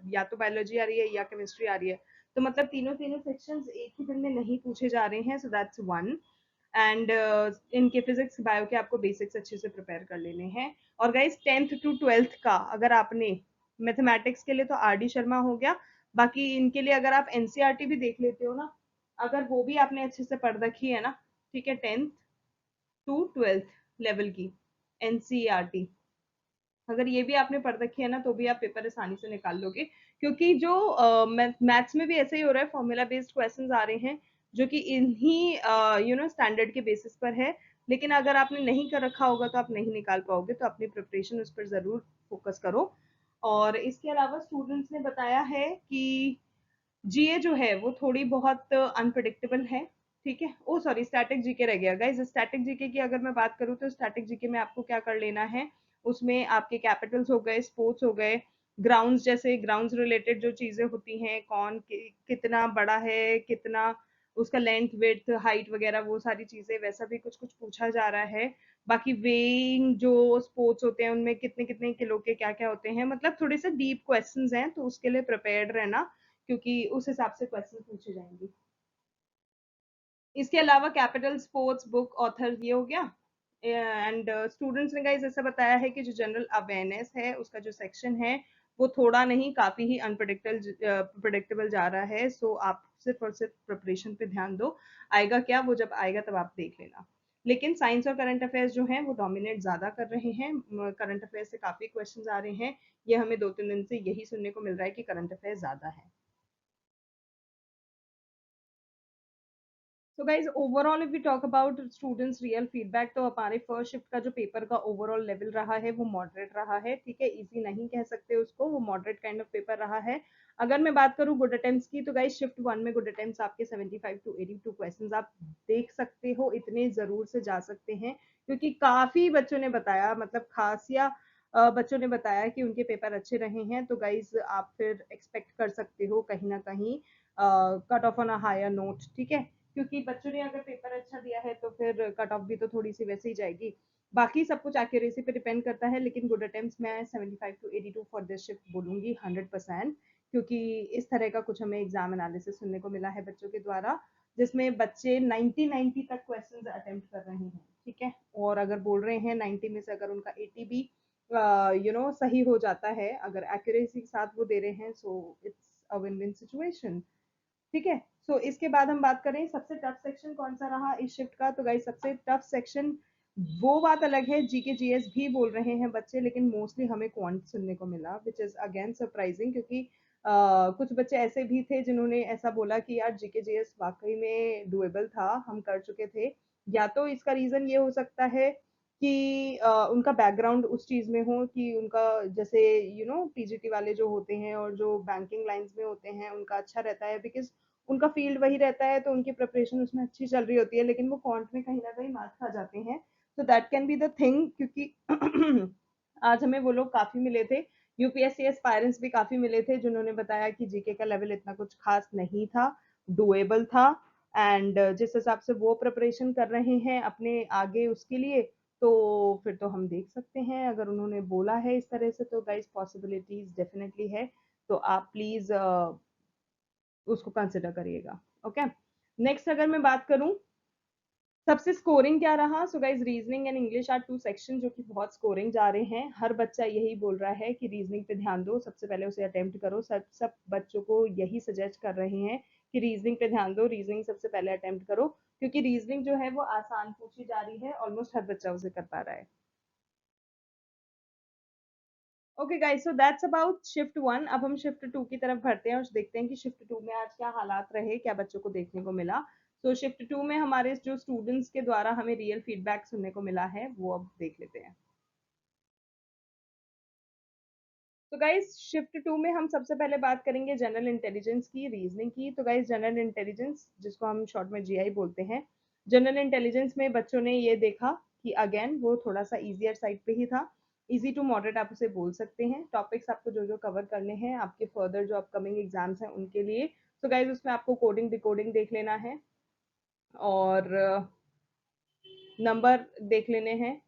A: या तो बायोलॉजी आ रही है या केमिस्ट्री आ रही है, तो मतलब तीनों तीनों सेक्शंस एक ही दिन में नहीं पूछे जा रहे हैं, सो दैट्स वन। एंड इनके फिजिक्स बायो के आपको बेसिक्स अच्छे से प्रिपेयर कर लेने हैं। और गाइज 10th to 12th का अगर आपने मैथमेटिक्स के लिए तो आर डी शर्मा हो गया, बाकी इनके लिए अगर आप एनसीईआरटी भी देख लेते हो ना, अगर वो भी आपने अच्छे से पढ़ रखी है ना, ठीक है, 10th to 12th लेवल की एनसीईआरटी, अगर ये भी आपने पढ़ रखी है ना, तो भी आप पेपर आसानी से निकाल लोगे। क्योंकि जो मैथ्स में भी ऐसे ही हो रहा है, फॉर्मूला बेस्ड क्वेश्चंस आ रहे हैं, जो कि इन्हीं स्टैंडर्ड के बेसिस पर है, लेकिन अगर आपने नहीं कर रखा होगा तो आप नहीं निकाल पाओगे, तो अपनी प्रिपरेशन उस पर जरूर फोकस करो। और इसके अलावा स्टूडेंट्स ने बताया है कि जीए जो है वो थोड़ी बहुत अनप्रडिक्टेबल है, ठीक है? ओ सॉरी, स्टैटिक जीके रह गया गाइस। स्टैटिक जीके की अगर मैं बात करूँ तो स्टैटिक जीके में आपको क्या कर लेना है, उसमें आपके कैपिटल्स हो गए, स्पोर्ट्स हो गए, ग्राउंड्स, जैसे ग्राउंड्स रिलेटेड जो चीजें होती हैं, कितना बड़ा है, कितना उसका लेंथ, विड्थ, हाइट वगैरह, वो सारी चीजें, वैसा भी कुछ कुछ पूछा जा रहा है। बाकी वेइंग जो स्पोर्ट्स होते हैं उनमें कितने कितने किलो के क्या क्या होते हैं, मतलब थोड़े से डीप क्वेश्चंस हैं, तो उसके लिए प्रिपेयर्ड रहना, क्योंकि उस हिसाब से क्वेश्चन पूछे जाएंगे। इसके अलावा कैपिटल, स्पोर्ट्स, बुक, ऑथर, ये हो गया। एंड स्टूडेंट्स ने गाइस ऐसा बताया है कि जो जनरल अवेयरनेस है उसका जो सेक्शन है वो थोड़ा नहीं, काफी ही अनप्रडिक्टेबल प्रिडिक्टेबल जा रहा है। सो आप सिर्फ और सिर्फ प्रिपरेशन पे ध्यान दो, आएगा क्या वो जब आएगा तब आप देख लेना। लेकिन साइंस और करंट अफेयर्स जो हैं वो डोमिनेट ज़्यादा कर रहे हैं। करंट अफेयर्स से काफ़ी क्वेश्चंस आ रहे हैं, ये हमें 2-3 दिन से यही सुनने को मिल रहा है कि करंट अफेयर्स ज़्यादा है। So guys overall if we talk about students real feedback, तो हमारे फर्स्ट शिफ्ट का जो पेपर का ओवरऑल लेवल रहा है वो मॉडरेट रहा है, ठीक है, इजी नहीं कह सकते उसको, वो मॉडरेट काइंड ऑफ पेपर रहा है। अगर मैं बात करूं गुड अटेम्प्ट्स की, तो गाइज शिफ्ट 1 में गुड अटेम्प्ट्स आपके 75 टू 82 क्वेश्चंस आप देख सकते हो, इतने जरूर से जा सकते हैं, क्योंकि काफी बच्चों ने बताया, मतलब खासिया बच्चों ने बताया कि उनके पेपर अच्छे रहे हैं, तो गाइज आप फिर एक्सपेक्ट कर सकते हो कहीं ना कहीं cut off on a higher note, ठीक है, क्योंकि बच्चों ने अगर पेपर अच्छा दिया है तो फिर कट ऑफ भी तो थोड़ी सी वैसे ही जाएगी। बाकी सब कुछ एक्यूरेसी पे डिपेंड करता है, लेकिन गुड अटेम्प्ट्स मैं 75 टू 82 फॉर दिस शिफ्ट बोलूंगी 100%, क्योंकि इस तरह का कुछ हमें एग्जाम एनालिसिस सुनने को मिला है बच्चों के द्वारा, जिसमें बच्चे 90 तक क्वेश्चंस अटेम्प्ट कर रहे हैं, ठीक है, और अगर बोल रहे हैं 90 में से अगर उनका 80 भी सही हो जाता है, अगर एक्यूरेसी के साथ वो दे रहे हैं, so it's a win win situation, ठीक है। सो इसके बाद हम बात करें सबसे टफ सेक्शन कौन सा रहा इस शिफ्ट का, तो गाइस सबसे टफ सेक्शन, वो बात अलग है, जीके जीएस भी बोल रहे हैं बच्चे, लेकिन मोस्टली हमें क्वांट सुनने को मिला, विच इज अगेन सरप्राइजिंग, क्योंकि कुछ बच्चे ऐसे भी थे जिन्होंने ऐसा बोला कि यार जीके जीएस वाकई में डुएबल था, हम कर चुके थे। या तो इसका रीजन ये हो सकता है कि उनका बैकग्राउंड उस चीज में हो कि उनका, जैसे पीजीटी वाले जो होते हैं और जो बैंकिंग लाइंस में होते हैं उनका अच्छा रहता है, बिकॉज उनका फील्ड वही रहता है, तो उनकी प्रिपरेशन उसमें अच्छी चल रही होती है, लेकिन वो क्वांट में कहीं ना कहीं मार्क्स खा जाते हैं, तो that can be the thing, क्योंकि आज हमें वो लोग काफी मिले थे, यूपीएससी एस्पायरेंट्स भी काफी मिले थे, जिन्होंने बताया कि जीके का लेवल इतना कुछ खास नहीं था, डुएबल था, एंड जिस हिसाब से वो प्रिपरेशन कर रहे हैं अपने आगे उसके लिए, तो फिर तो हम देख सकते हैं, अगर उन्होंने बोला है इस तरह से, तो गाइस पॉसिबिलिटीज डेफिनेटली है, तो आप प्लीज उसको कंसिडर करिएगा। ओके, नेक्स्ट अगर मैं बात करूं सबसे स्कोरिंग क्या रहा, so guys reasoning and English are two section जो कि बहुत स्कोरिंग जा रहे हैं, हर बच्चा यही बोल रहा है कि रीजनिंग पे ध्यान दो, सबसे पहले उसे अटेम्प्ट करो, सब सब बच्चों को यही सजेस्ट कर रहे हैं कि रीजनिंग पे ध्यान दो, रीजनिंग सबसे पहले अटेम्प्ट करो, क्योंकि रीजनिंग जो है वो आसान पूछी जा रही है, ऑलमोस्ट हर बच्चा उसे कर पा रहा है। Okay guys, so that's about shift 1। अब हम शिफ्ट 2 की तरफ बढ़ते हैं और देखते हैं कि शिफ्ट 2 में आज क्या हालात रहे, क्या बच्चों को देखने को मिला। तो शिफ्ट 2 में हमारे जो स्टूडेंट्स के द्वारा हमें रियल फीडबैक सुनने को मिला है वो अब देख लेते हैं। तो गाइस शिफ्ट 2 में हम सबसे पहले बात करेंगे जनरल इंटेलिजेंस की, रीजनिंग की। तो गाइस जनरल इंटेलिजेंस, जिसको हम शॉर्ट में जीआई बोलते हैं, जनरल इंटेलिजेंस में बच्चों ने ये देखा कि अगेन वो थोड़ा सा इजियर साइड पे ही था, इजी टू मॉडरेट आप उसे बोल सकते हैं, टॉपिक्स आपको जो जो कवर करने हैं आपके फर्दर जो अपकमिंग एग्जाम्स हैं उनके लिए। तो गाइज उसमें आपको कोडिंग डिकोडिंग देख लेना है, और नंबर देख लेने हैं,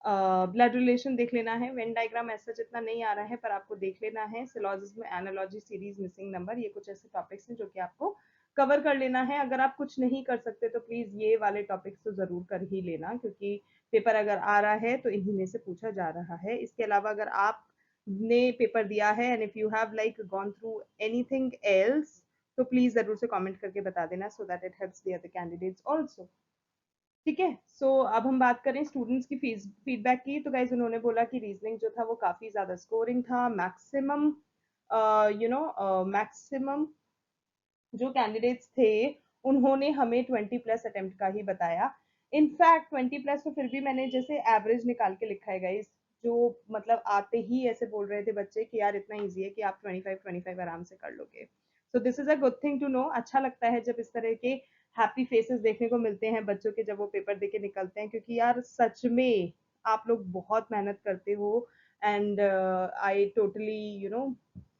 A: ब्लड रिलेशन देख लेना है, वेन डायग्राम ऐसा जितना नहीं आ रहा है पर आपको देख लेना है, syllogism, analogy, series, missing number, ये कुछ ऐसे टॉपिक्स हैं जो कि आपको कवर कर लेना है। अगर आप कुछ नहीं कर सकते तो प्लीज ये वाले टॉपिक्स तो जरूर कर ही लेना, क्योंकि पेपर अगर आ रहा है तो इन्हीं में से पूछा जा रहा है। इसके अलावा अगर आपने पेपर दिया है and if you have like gone through anything else, तो प्लीज जरूर से कमेंट करके बता देना, सो that it helps the other candidates also, ठीक है। सो अब हम बात करें स्टूडेंट्स की फीडबैक की, तो गाइज उन्होंने बोला कि रीजनिंग जो था वो काफी ज्यादा स्कोरिंग था, मैक्सिमम मैक्सिमम जो कैंडिडेट्स थे उन्होंने हमें 20 प्लस अटेम्प्ट का ही बताया। इनफैक्ट 20 प्लस तो फिर भी मैंने जैसे एवरेज निकाल के लिखा है गाइज, जो मतलब आते ही ऐसे बोल रहे थे बच्चे कि यार इतना इजी है कि आप 25 आराम से कर लोगे। So this is a good thing to know, अच्छा लगता है जब इस तरह के हैप्पी फेसेस देखने को मिलते हैं बच्चों के जब वो पेपर दे के निकलते हैं, क्योंकि यार सच में आप लोग बहुत मेहनत करते हो, and I totally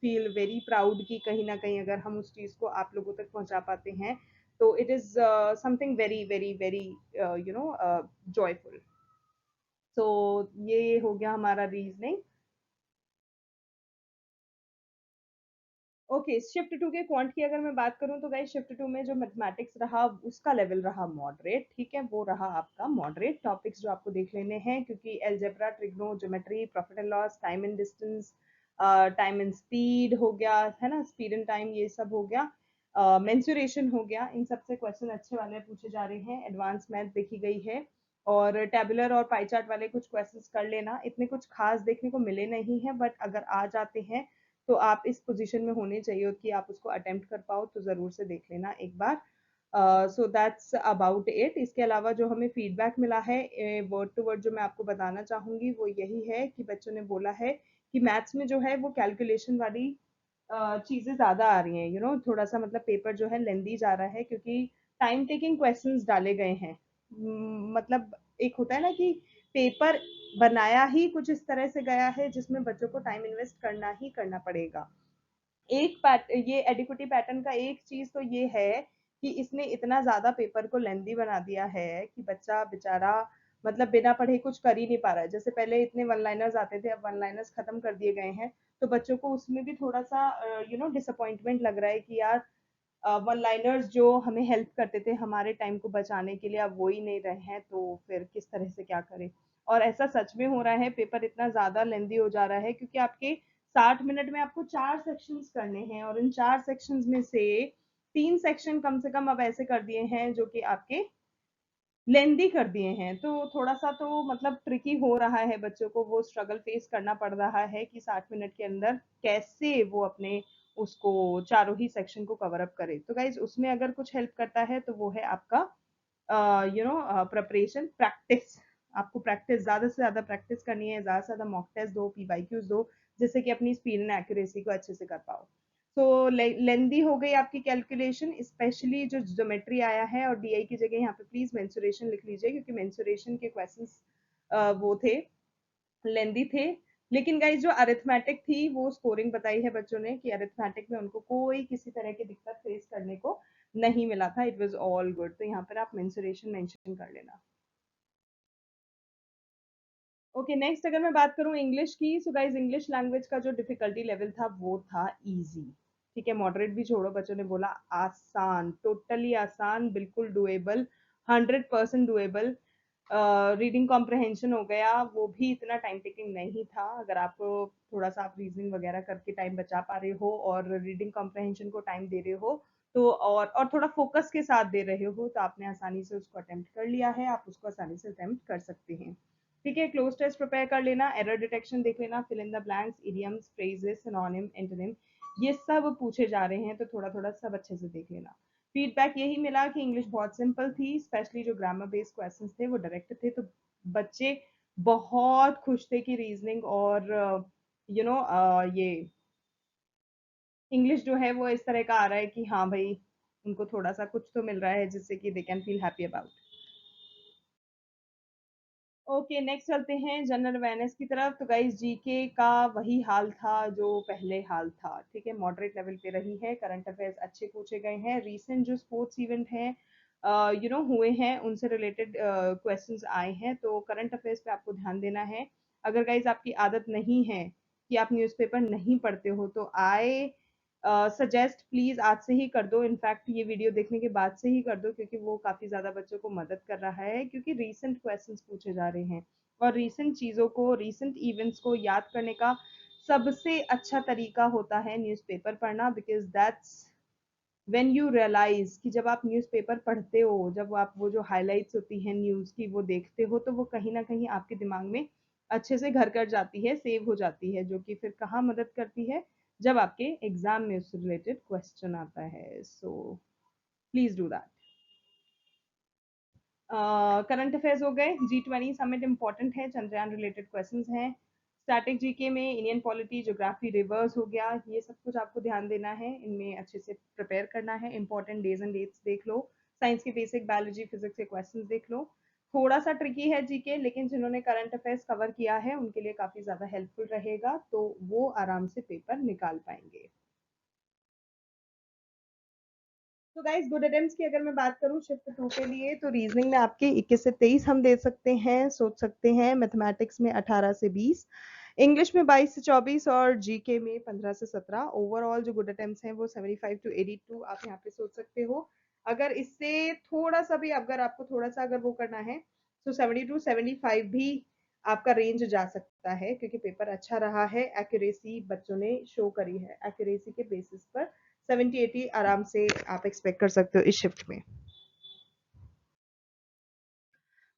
A: feel very proud कि कहीं ना कहीं अगर हम उस चीज को आप लोगों तक पहुंचा पाते हैं तो it is something very very very joyful. तो ये हो गया हमारा रीजनिंग। ओके, शिफ्ट टू के क्वांट की अगर मैं बात करूं तो गाइस शिफ्ट टू में जो मैथमेटिक्स रहा उसका लेवल रहा मॉडरेट, ठीक है, वो रहा आपका मॉडरेट, टॉपिक्स जो आपको देख लेने हैं, क्योंकि algebra, trigonometry, profit and loss, time and distance, time and speed हो गया है ना, स्पीड एंड टाइम ये सब हो गया, मेंसुरेशन हो गया, इन सब से क्वेश्चन अच्छे वाले पूछे जा रहे हैं। एडवांस मैथ देखी गई है और टेबुलर और पाई चार्ट वाले कुछ क्वेश्चंस कर लेना, इतने कुछ खास देखने को मिले नहीं है, बट अगर आ जाते हैं तो आप इस पोजीशन में होने चाहिए कि आप उसको अटेम्प्ट कर पाओ, तो ज़रूर से देख लेना एक बार। So that's about it. इसके अलावा जो हमें फीडबैक मिला है वर्ड टू वर्ड जो मैं आपको बताना चाहूँगी वो यही है कि बच्चों ने बोला है कि मैथ्स में जो है वो कैलकुलेशन वाली चीज़ें ज़्यादा आ रही हैं, थोड़ा सा मतलब पेपर जो है लेंदी जा रहा है क्योंकि टाइम टेकिंग क्वेश्चंस डाले गए हैं। मतलब एक होता है ना कि पेपर बनाया ही कुछ इस तरह से गया है जिसमें बच्चों को टाइम इन्वेस्ट करना ही करना पड़ेगा। ये एडिक्विटी पैटर्न का एक चीज तो ये है कि इसने इतना ज्यादा पेपर को लेंदी बना दिया है कि बच्चा बेचारा मतलब बिना पढ़े कुछ कर ही नहीं पा रहा है। जैसे पहले इतने वन लाइनर्स आते थे, अब वन लाइनर्स खत्म कर दिए गए हैं, तो बच्चों को उसमें भी थोड़ा सा डिसअपॉइंटमेंट लग रहा है कि यार वन लाइनर्स जो हमें हेल्प करते थे हमारे टाइम को बचाने के लिए अब वो ही नहीं रहे हैं, तो फिर किस तरह से क्या करें। और ऐसा सच में हो रहा है, पेपर इतना ज्यादा लेंदी हो जा रहा है क्योंकि आपके 60 मिनट में आपको 4 सेक्शंस करने हैं और इन 4 सेक्शंस में से 3 सेक्शन कम से कम अब ऐसे कर दिए हैं जो कि आपके लेंदी कर दिए हैं। तो थोड़ा सा तो मतलब ट्रिकी हो रहा है, बच्चों को वो स्ट्रगल फेस करना पड़ रहा है कि 60 मिनट के अंदर कैसे वो अपने उसको चारों ही सेक्शन को कवर अप करे। तो गाइज उसमें अगर कुछ हेल्प करता है तो वो है आपका प्रिपरेशन, प्रैक्टिस। आपको प्रैक्टिस ज्यादा से ज्यादा प्रैक्टिस करनी है, ज्यादा से ज्यादा मॉक टेस्ट दो, पीवाईक्यूज दो, जिससे कि अपनी स्पीड एंड एक्यूरेसी को अच्छे से कर पाओ। तो लेंदी हो गई आपकी कैलकुलेशन, स्पेशली जो ज्योमेट्री आया है, और डीआई की जगह यहाँ पे प्लीज मेंसुरेशन लिख लीजिए क्योंकि मेंसुरेशन के क्वेश्चंस वो थे, लेंदी थे। लेकिन गाइज जो अरिथमेटिक थी वो स्कोरिंग बताई है बच्चों ने कि अरिथमेटिक में उनको कोई किसी तरह की दिक्कत फेस करने को नहीं मिला था, इट वाज ऑल गुड। तो यहाँ पर आप मेंसुरेशन मेंशन कर लेना। ओके, नेक्स्ट अगर मैं बात करूं इंग्लिश की, सो गाइज इंग्लिश लैंग्वेज का जो डिफिकल्टी लेवल था वो था इजी। ठीक है, मॉडरेट भी छोड़ो, बच्चों ने बोला आसान, टोटली आसान, बिल्कुल डुएबल, 100% डुएबल। रीडिंग कॉम्प्रहेंशन हो गया, वो भी इतना टाइम टेकिंग नहीं था। अगर आप थोड़ा सा आप रीजनिंग वगैरह करके टाइम बचा पा रहे हो और रीडिंग कॉम्प्रहेंशन को टाइम दे रहे हो तो और थोड़ा फोकस के साथ दे रहे हो तो आपने आसानी से उसको अटेम्प्ट कर लिया है, आप उसको आसानी से अटेम्प्ट कर सकते हैं। ठीक है, क्लोज टेस्ट प्रिपेयर कर लेना, एरर डिटेक्शन देख लेना, fill in the blanks, idioms, phrases, synonym, antonym, ये सब पूछे जा रहे हैं तो थोड़ा थोड़ा सब अच्छे से देख लेना। फीडबैक यही मिला कि इंग्लिश बहुत सिंपल थी, स्पेशली जो ग्रामर बेस्ड क्वेश्चंस थे वो डायरेक्ट थे, तो बच्चे बहुत खुश थे कि रीजनिंग और ये इंग्लिश जो है वो इस तरह का आ रहा है कि हाँ भाई उनको थोड़ा सा कुछ तो मिल रहा है जिससे कि they can feel happy about. Okay, next चलते हैं जनरल अवेयरनेस की तरफ। तो गाइस जीके का वही हाल था जो पहले हाल था, ठीक है, मॉडरेट लेवल पे रही है। करंट अफेयर्स अच्छे पूछे गए हैं, रीसेंट जो स्पोर्ट्स इवेंट हैं हुए हैं उनसे रिलेटेड क्वेश्चंस आए हैं, तो करंट अफेयर्स पे आपको ध्यान देना है। अगर गाइस आपकी आदत नहीं है कि आप न्यूज़पेपर नहीं पढ़ते हो तो आई सजेस्ट प्लीज आज से ही कर दो, इनफैक्ट ये वीडियो देखने के बाद से ही कर दो क्योंकि वो काफी ज्यादा बच्चों को मदद कर रहा है, क्योंकि रीसेंट क्वेश्चंस पूछे जा रहे हैं और रीसेंट चीजों को, रीसेंट इवेंट्स को याद करने का सबसे अच्छा तरीका होता है न्यूज़पेपर पढ़ना, because that's when you realise कि जब आप न्यूज़पेपर पढ़ते हो, जब आप वो जो हाइलाइट्स होती हैं न्यूज़ की वो देखते हो, तो वो कहीं ना कहीं आपके दिमाग में अच्छे से घर कर जाती है, सेव हो जाती है, जो कि फिर कहाँ मदद करती है जब आपके एग्जाम में उससे रिलेटेड क्वेश्चन आता है। So please do that. Current affairs हो गए, G20 समिट इंपॉर्टेंट है, चंद्रयान रिलेटेड क्वेश्चंस हैं। स्टैटिक जीके में इंडियन पॉलिटी, ज्योग्राफी, रिवर्स हो गया, ये सब कुछ आपको ध्यान देना है, इनमें अच्छे से प्रिपेयर करना है। इंपॉर्टेंट डेज एंड डेट्स देख लो, साइंस की बेसिक, बायोलॉजी, फिजिक्स के क्वेश्चंस देख लो। थोड़ा सा ट्रिकी है जीके, लेकिन जिन्होंने करंट अफेयर्स कवर किया है उनके लिए काफी ज्यादा हेल्पफुल रहेगा, तो वो आराम से पेपर निकाल पाएंगे। तो गाइस गुड अटेम्प्ट्स की अगर मैं बात करूं शिफ्ट 2 के लिए, तो रीजनिंग में आपके 21 से 23 हम दे सकते हैं, सोच सकते हैं। मैथमेटिक्स में 18 से 20, इंग्लिश में 22 से 24 और जीके में 15 से 17। ओवरऑल जो गुड अटेम्प्ट्स हैं वो 75 टू 82 आप यहाँ पे सोच सकते हो। अगर इससे थोड़ा सा भी, अगर आपको थोड़ा सा अगर वो करना है तो 70 टू 75 भी आपका रेंज जा सकता है, क्योंकि पेपर अच्छा रहा है, एक्यूरेसी बच्चों ने शो करी है, एक्यूरेसी के बेसिस पर 70-80 आराम से आप एक्सपेक्ट कर सकते हो इस शिफ्ट में।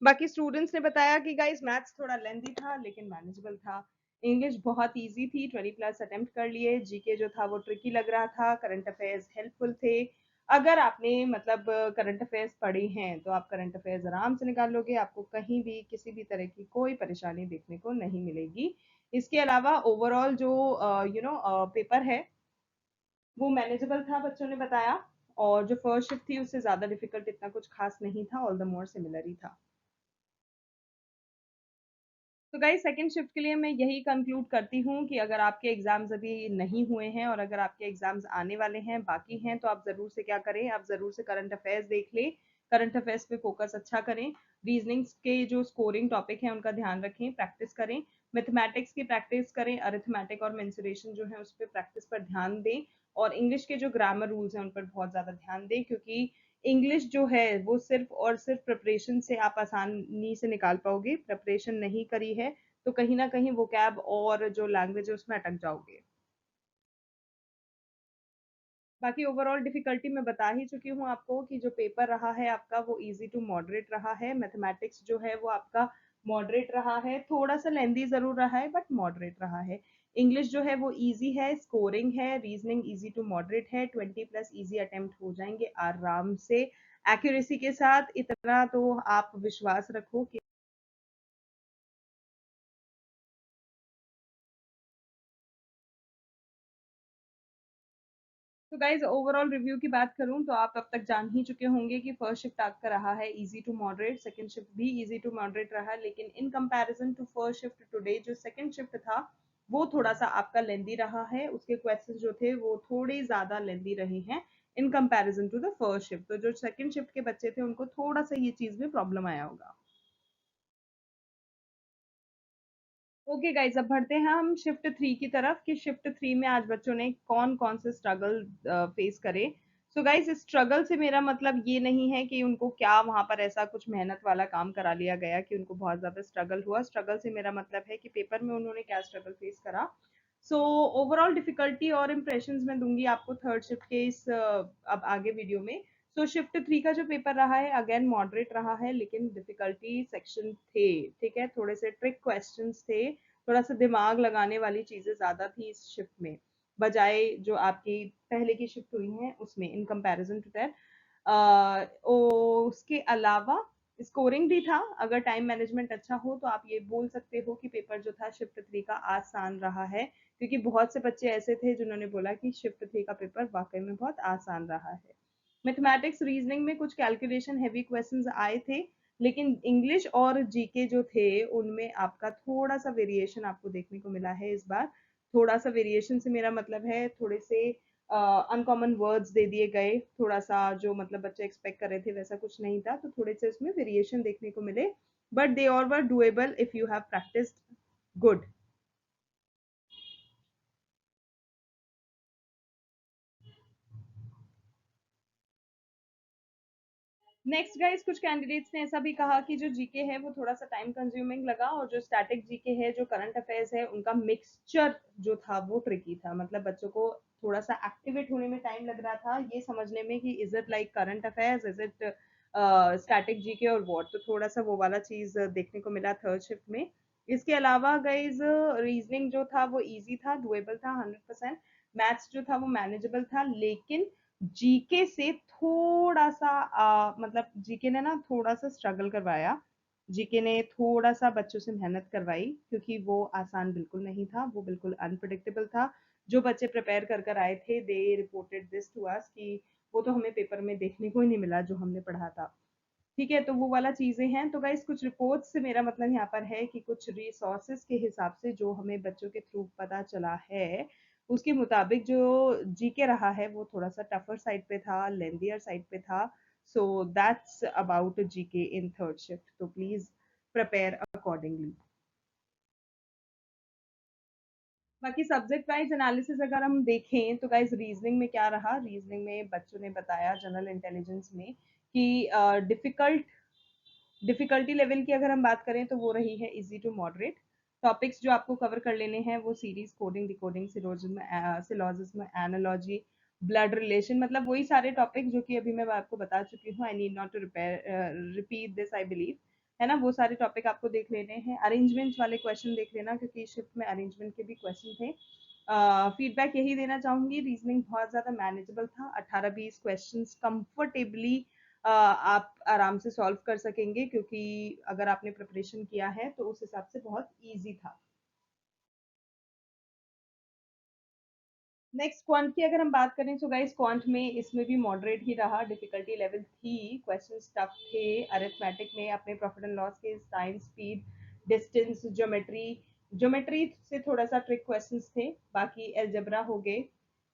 A: बाकी स्टूडेंट्स ने बताया कि गाइस मैथ्स थोड़ा लेंथी था लेकिन मैनेजेबल था। इंग्लिश बहुत इजी थी, 20 प्लस अटेम्प्ट कर लिए। जीके जो था वो ट्रिकी लग रहा था। करंट अफेयर्स हेल्पफुल थे। अगर आपने मतलब करंट अफेयर्स पढ़े हैं तो आप करंट अफेयर्स आराम से निकाल लोगे, आपको कहीं भी किसी भी तरह की कोई परेशानी देखने को नहीं मिलेगी। इसके अलावा ओवरऑल जो पेपर है वो मैनेजेबल था, बच्चों ने बताया। और जो फर्स्ट शिफ्ट थी उससे ज्यादा डिफिकल्ट इतना कुछ खास नहीं था, ऑल द मोर सिमिलर ही था। तो गाइस सेकंड शिफ्ट के लिए मैं यही कंक्लूड करती हूँ कि अगर आपके एग्जाम्स अभी नहीं हुए हैं और अगर आपके एग्जाम्स आने वाले हैं, बाकी हैं, तो आप ज़रूर से क्या करें, आप ज़रूर से करंट अफेयर्स देख लें। करंट अफेयर्स पे फोकस अच्छा करें। रीजनिंग्स के जो स्कोरिंग टॉपिक हैं उनका ध्यान रखें, प्रैक्टिस करें। मैथमेटिक्स की प्रैक्टिस करें, अरिथमेटिक और मेंसुरेशन जो है उस पर प्रैक्टिस पर ध्यान दें। और इंग्लिश के जो ग्रामर रूल्स हैं उन पर बहुत ज़्यादा ध्यान दें, क्योंकि इंग्लिश जो है वो सिर्फ और सिर्फ प्रिपरेशन से आप आसानी से निकाल पाओगे। प्रिपरेशन नहीं करी है तो कहीं ना कहीं वो कैब और जो लैंग्वेज है उसमें अटक जाओगे। बाकी ओवरऑल डिफिकल्टी मैं बता ही चुकी हूँ आपको कि जो पेपर रहा है आपका वो इजी टू मॉडरेट रहा है। मैथमेटिक्स जो है वो आपका मॉडरेट रहा है, थोड़ा सा लेंदी जरूर रहा है बट मॉडरेट रहा है। इंग्लिश जो है वो इजी है, स्कोरिंग है। रीजनिंग इजी टू मॉडरेट है, 20 प्लस इजी अटेम्प्ट हो जाएंगे आराम से एक्यूरेसी के साथ। इतना तो आप विश्वास रखो कि तो गाइज ओवरऑल रिव्यू की बात करूं तो आप अब तक जान ही चुके होंगे कि फर्स्ट शिफ्ट आपका रहा है easy to moderate, second shift भी इजी टू मॉडरेट रहा, लेकिन in comparison to first shift today जो सेकंड शिफ्ट था वो थोड़ा सा आपका लेंदी रहा है। उसके क्वेश्चंस जो थे वो थोड़े ज्यादा लेंदी रहे हैं in comparison to the first shift. तो जो सेकंड शिफ्ट के बच्चे थे उनको थोड़ा सा ये चीज में प्रॉब्लम आया होगा। ओके गाइज, अब बढ़ते हैं हम शिफ्ट थ्री की तरफ कि शिफ्ट थ्री में आज बच्चों ने कौन कौन से स्ट्रगल फेस करे। सो गाइज स्ट्रगल से मेरा मतलब ये नहीं है कि उनको क्या वहां पर ऐसा कुछ मेहनत वाला काम करा लिया गया कि उनको बहुत ज्यादा स्ट्रगल हुआ। स्ट्रगल से मेरा मतलब है कि पेपर में उन्होंने क्या स्ट्रगल फेस करा। सो ओवरऑल डिफिकल्टी और इम्प्रेशंस मैं दूंगी आपको थर्ड शिफ्ट के इस अब आगे वीडियो में। सो शिफ्ट थ्री का जो पेपर रहा है अगेन मॉडरेट रहा है, लेकिन डिफिकल्टी सेक्शन थे, ठीक है, थोड़े से ट्रिक क्वेश्चंस थे, थोड़ा सा दिमाग लगाने वाली चीजें ज्यादा थी इस शिफ्ट में बजाय जो आपकी पहले की शिफ्ट हुई है उसमें इन कंपैरिजन टू दैट। उसके अलावा स्कोरिंग भी था। अगर टाइम मैनेजमेंट अच्छा हो तो आप ये बोल सकते हो कि पेपर जो था शिफ्ट थ्री का आसान रहा है, क्योंकि बहुत से बच्चे ऐसे थे जिन्होंने बोला कि शिफ्ट थ्री का पेपर वाकई में बहुत आसान रहा है। मैथमेटिक्स रीजनिंग में कुछ कैलकुलेशन हैवी क्वेश्चंस आए थे, लेकिन इंग्लिश और जीके जो थे उनमें आपका थोड़ा सा वेरिएशन आपको देखने को मिला है इस बार। थोड़ा सा वेरिएशन से मेरा मतलब है थोड़े से अनकॉमन वर्ड्स दे दिए गए, थोड़ा सा जो मतलब बच्चे एक्सपेक्ट कर रहे थे वैसा कुछ नहीं था, तो थोड़े से उसमें वेरिएशन देखने को मिले। But they all were doable if you have practised good. Next guys, कुछ कैंडिडेट्स ने ऐसा भी कहा कि जो जीके है वो थोड़ा सा टाइम कंज्यूमिंग लगा और जो स्टैटिक जीके है, जो करंट अफेयर्स है, उनका मिक्सचर जो था वो ट्रिकी था। मतलब बच्चों को थोड़ा सा एक्टिवेट होने में टाइम लग रहा था ये समझने में कि is it like current affairs, is it static GK और वॉट। तो थोड़ा सा वो वाला चीज देखने को मिला थर्ड शिफ्ट में। इसके अलावा गाइज रीजनिंग जो था वो इजी था, डुएबल था 100%। मैथ्स जो था वो मैनेजेबल था, लेकिन जीके से थोड़ा सा मतलब जीके ने ना थोड़ा सा स्ट्रगल करवाया। जीके ने थोड़ा सा बच्चों से मेहनत करवाई, क्योंकि वो आसान बिल्कुल नहीं था, वो बिल्कुल अनप्रडिक्टेबल था। जो बच्चे प्रिपेयर कर कर आए थे they reported this to us कि वो तो हमें पेपर में देखने को ही नहीं मिला जो हमने पढ़ा था। ठीक है, तो वो वाला चीजें हैं। तो गाइस कुछ रिपोर्ट्स से मेरा मतलब यहाँ पर है कि कुछ रिसोर्सेज के हिसाब से जो हमें बच्चों के थ्रू पता चला है उसके मुताबिक जो जीके रहा है वो थोड़ा सा टफर साइड पे था, लेंदियर साइड पे था। सो that's about GK in third shift, तो प्लीज प्रिपेयर अकॉर्डिंगली। बाकी सब्जेक्ट वाइज एनालिसिस अगर हम देखें तो गाइज रीजनिंग में क्या रहा, रीजनिंग में बच्चों ने बताया जनरल इंटेलिजेंस में कि डिफिकल्टी लेवल की अगर हम बात करें तो वो रही है इजी टू मॉडरेट। टॉपिक्स जो आपको कवर कर लेने हैं वो series, coding, decoding, syllogism, analogy, blood relation, मतलब वही सारे टॉपिक जो कि अभी मैं आपको बता चुकी हूँ। I need not to repeat this, I believe, है ना। वो सारे टॉपिक आपको देख लेने हैं। अरेंजमेंट वाले क्वेश्चन देख लेना, क्योंकि शिफ्ट में अरेंजमेंट के भी क्वेश्चन थे। फीडबैक यही देना चाहूंगी, रीजनिंग बहुत ज़्यादा मैनेजेबल था। 18-20 क्वेश्चंस कंफर्टेबली आप आराम से सॉल्व कर सकेंगे, क्योंकि अगर आपने प्रिपरेशन किया है तो उस हिसाब से बहुत ईजी था। नेक्स्ट क्वांट की अगर हम बात करें तो गाइस क्वांट में इसमें भी मॉडरेट ही रहा, डिफिकल्टी लेवल थी, क्वेश्चन टफ थे। अरिथमेटिक में अपने प्रॉफिट एंड लॉस के time, speed, distance, geometry, geometry से थोड़ा सा ट्रिक क्वेश्चंस थे। बाकी एल्जेब्रा हो गए,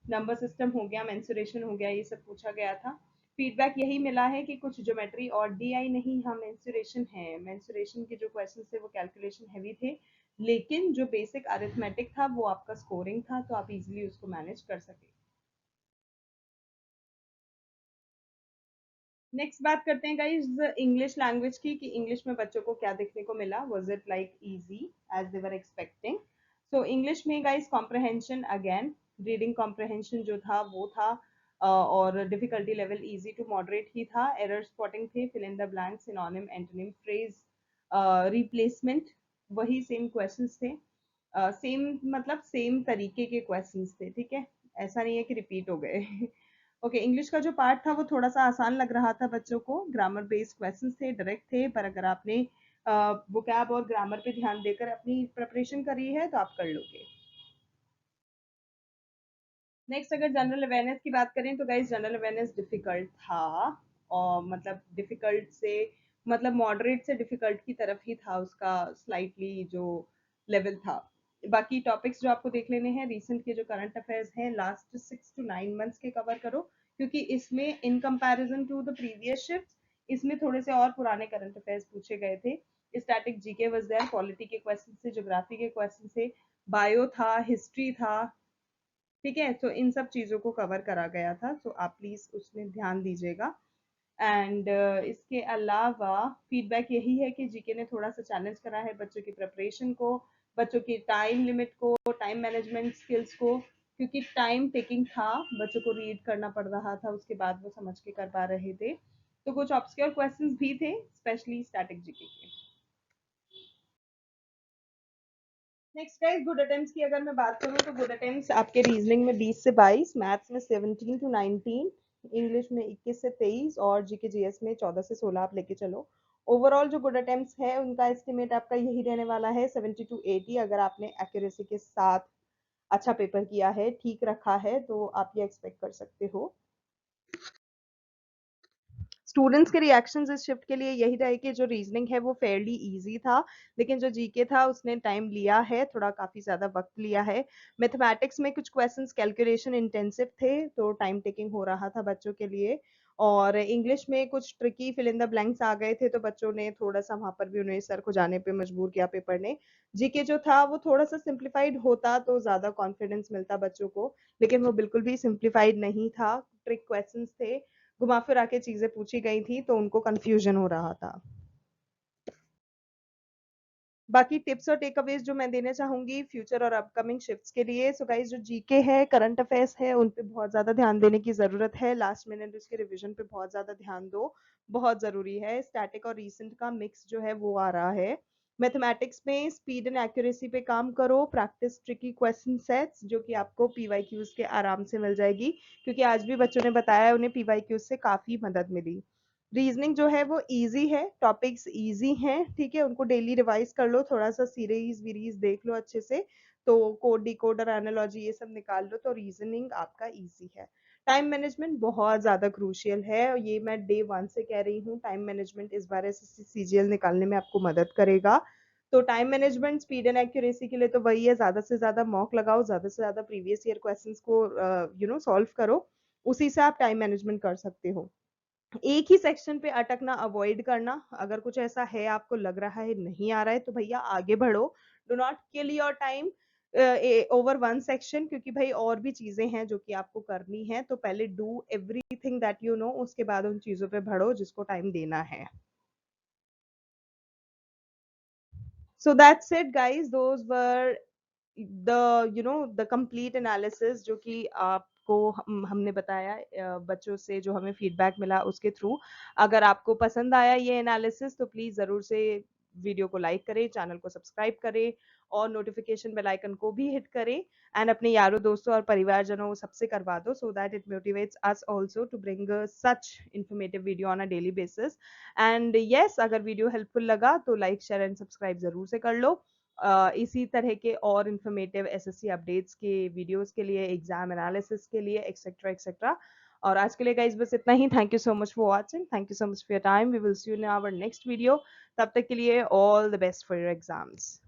A: नंबर सिस्टम हो गया, मेंसुरेशन हो गया, ये सब पूछा गया था। फीडबैक यही मिला है कि कुछ ज्योमेट्री और डीआई नहीं, हाँ मेंसुरेशन है। मेंसुरेशन के जो क्वेश्चन थे वो कैलकुलेशन हैवी थे, लेकिन जो बेसिक अरिथमेटिक था वो आपका स्कोरिंग था, तो आप इजीली उसको मैनेज कर सके। नेक्स्ट बात करते हैं गाइस इंग्लिश लैंग्वेज की, कि इंग्लिश में बच्चों को क्या देखने को मिला। Was it like easy as they were expecting? So English में guys comprehension, again reading comprehension जो था वो था, और difficulty level easy to moderate ही था। एरर स्पॉटिंग थे, fill in the blank, synonym, antonym, phrase, replacement, वही सेम क्वेश्चंस थे। सेम मतलब सेम तरीके के क्वेश्चंस थे, ठीक है, ऐसा नहीं है कि रिपीट हो गए। ओके, इंग्लिश का जो पार्ट था वो थोड़ा सा आसान लग रहा था बच्चों को। ग्रामर बेस्ड क्वेश्चंस थे, डायरेक्ट थे, पर अगर आपने वोकैब और ग्रामर पे ध्यान देकर अपनी प्रिपरेशन करी है तो आप कर लोगे। नेक्स्ट अगर जनरल अवेयरनेस की बात करें तो गाइस जनरल अवेयरनेस डिफिकल्ट था, और मतलब डिफिकल्ट से मतलब मॉडरेट से डिफिकल्ट की तरफ ही था उसका स्लाइटली जो लेवल था। बाकी टॉपिक्स जो आपको देख लेने हैं, रिसेंट के जो करंट अफेयर्स हैं लास्ट 6 to 9 मंथ्स के कवर करो, क्योंकि इसमें in comparison to the previous shift इसमें थोड़े से और पुराने करंट अफेयर्स पूछे गए थे। Static GK was there, polity के क्वेश्चन थे, ज्योग्राफी के क्वेश्चन थे, बायो था, हिस्ट्री था, ठीक है। तो इन सब चीज़ों को कवर करा गया था, तो आप प्लीज़ उसमें ध्यान दीजिएगा। एंड इसके अलावा फीडबैक यही है कि जीके ने थोड़ा सा चैलेंज करा है बच्चों की प्रिपरेशन को, बच्चों की टाइम लिमिट को, टाइम मैनेजमेंट स्किल्स को, क्योंकि टाइम टेकिंग था, बच्चों को रीड करना पड़ रहा था, उसके बाद वो समझ के कर पा रहे थे। तो कुछ ऑब्सक्योर क्वेश्चंस भी थे, स्पेशली स्टैटिक जीके के। नेक्स्ट गाइस गुड अटेम्प्ट्स की अगर मैं बात करूं तो गुड अटेम्प्ट्स आपके रीजनिंग में 20 से 22, मैथ्स में 17 to 19, इंग्लिश में 21 से 23 और जीके जीएस में 14 से 16 आप लेके चलो। ओवरऑल जो गुड अटेम्प्ट्स है उनका एस्टिमेट आपका यही रहने वाला है 70 to 80, अगर आपने एक्यूरेसी के साथ अच्छा पेपर किया है, ठीक रखा है, तो आप ये एक्सपेक्ट कर सकते हो। स्टूडेंट्स के रिएक्शंस इस शिफ्ट के लिए यही रहे कि जो रीजनिंग है वो फेयरली इजी था, लेकिन जो जीके था उसने टाइम लिया है, थोड़ा काफी ज्यादा वक्त लिया है। मैथमेटिक्स में कुछ क्वेश्चंस कैलकुलेशन इंटेंसिव थे, तो टाइम टेकिंग हो रहा था बच्चों के लिए। और इंग्लिश में कुछ tricky fill in the blanks आ गए थे, तो बच्चों ने थोड़ा सा वहां पर भी उन्हें सर को जाने पे मजबूर किया पेपर ने। जीके जो था वो थोड़ा सा सिंप्लीफाइड होता तो ज्यादा कॉन्फिडेंस मिलता बच्चों को, लेकिन वो बिल्कुल भी सिंप्लीफाइड नहीं था, ट्रिक क्वेश्चंस थे, घुमा फिरा के चीजें पूछी गई थी, तो उनको कंफ्यूजन हो रहा था। बाकी टिप्स और टेक अवेज जो मैं देना चाहूंगी फ्यूचर और अपकमिंग शिफ्ट्स के लिए, सो गाइस जो जीके है, करंट अफेयर्स है, उन पे बहुत ज्यादा ध्यान देने की जरूरत है। लास्ट मिनट उसके रिवीजन पे बहुत ज्यादा ध्यान दो, बहुत जरूरी है। स्टैटिक और रीसेंट का मिक्स जो है वो आ रहा है। मैथमेटिक्स में स्पीड एंड एक्यूरेसी पे काम करो, प्रैक्टिस ट्रिकी क्वेश्चन सेट्स जो कि आपको पीवाईक्यूज के आराम से मिल जाएगी, क्योंकि आज भी बच्चों ने बताया उन्हें पीवाईक्यूज से काफी मदद मिली। रीजनिंग जो है वो इजी है, टॉपिक्स इजी हैं, ठीक है, उनको डेली रिवाइज कर लो, थोड़ा सा सीरीज वीरीज देख लो अच्छे से, तो कोड डिकोड और एनालॉजी ये सब निकाल लो, तो रीजनिंग आपका इजी है। टाइम मैनेजमेंट बहुत ज्यादा क्रूशियल है, और ये मैं डे वन से कह रही हूँ, टाइम मैनेजमेंट इस बार सीजीएल निकालने में आपको मदद करेगा। तो time management, speed and accuracy के लिए तो वही है, ज्यादा से ज्यादा मॉक लगाओ, ज्यादा से ज्यादा प्रीवियस ईयर क्वेश्चंस को सॉल्व करो, उसी से आप टाइम मैनेजमेंट कर सकते हो। एक ही सेक्शन पे अटकना अवॉइड करना, अगर कुछ ऐसा है आपको लग रहा है नहीं आ रहा है तो भैया आगे बढ़ो, do not kill your time over one section, क्योंकि भाई और भी चीजें हैं जो कि आपको करनी है, तो पहले do everything that you know, उसके बाद उन चीजों पे बढ़ो जिसको टाइम देना है। So that's it guys, those were the the complete analysis जो कि आप आपको हमने बताया बच्चों से जो हमें फीडबैक मिला उसके थ्रू। अगर आपको पसंद आया ये एनालिसिस तो प्लीज़ ज़रूर से वीडियो को लाइक करें, चैनल को सब्सक्राइब करें और नोटिफिकेशन बेल आइकन को भी हिट करें एंड अपने यारों दोस्तों और परिवारजनों सबसे करवा दो so that it motivates us also to bring such informative video on a daily basis. And yes, अगर वीडियो हेल्पफुल लगा तो लाइक शेयर एंड सब्सक्राइब जरूर से कर लो। इसी तरह के और इन्फॉर्मेटिव एसएससी अपडेट्स के वीडियोस के लिए, एग्जाम एनालिसिस के लिए एक्सेट्रा एक्सेट्रा। और आज के लिए गाइज बस इतना ही। Thank you so much for watching, thank you so much for your time, we will see you in our next video. तब तक के लिए all the best for your exams.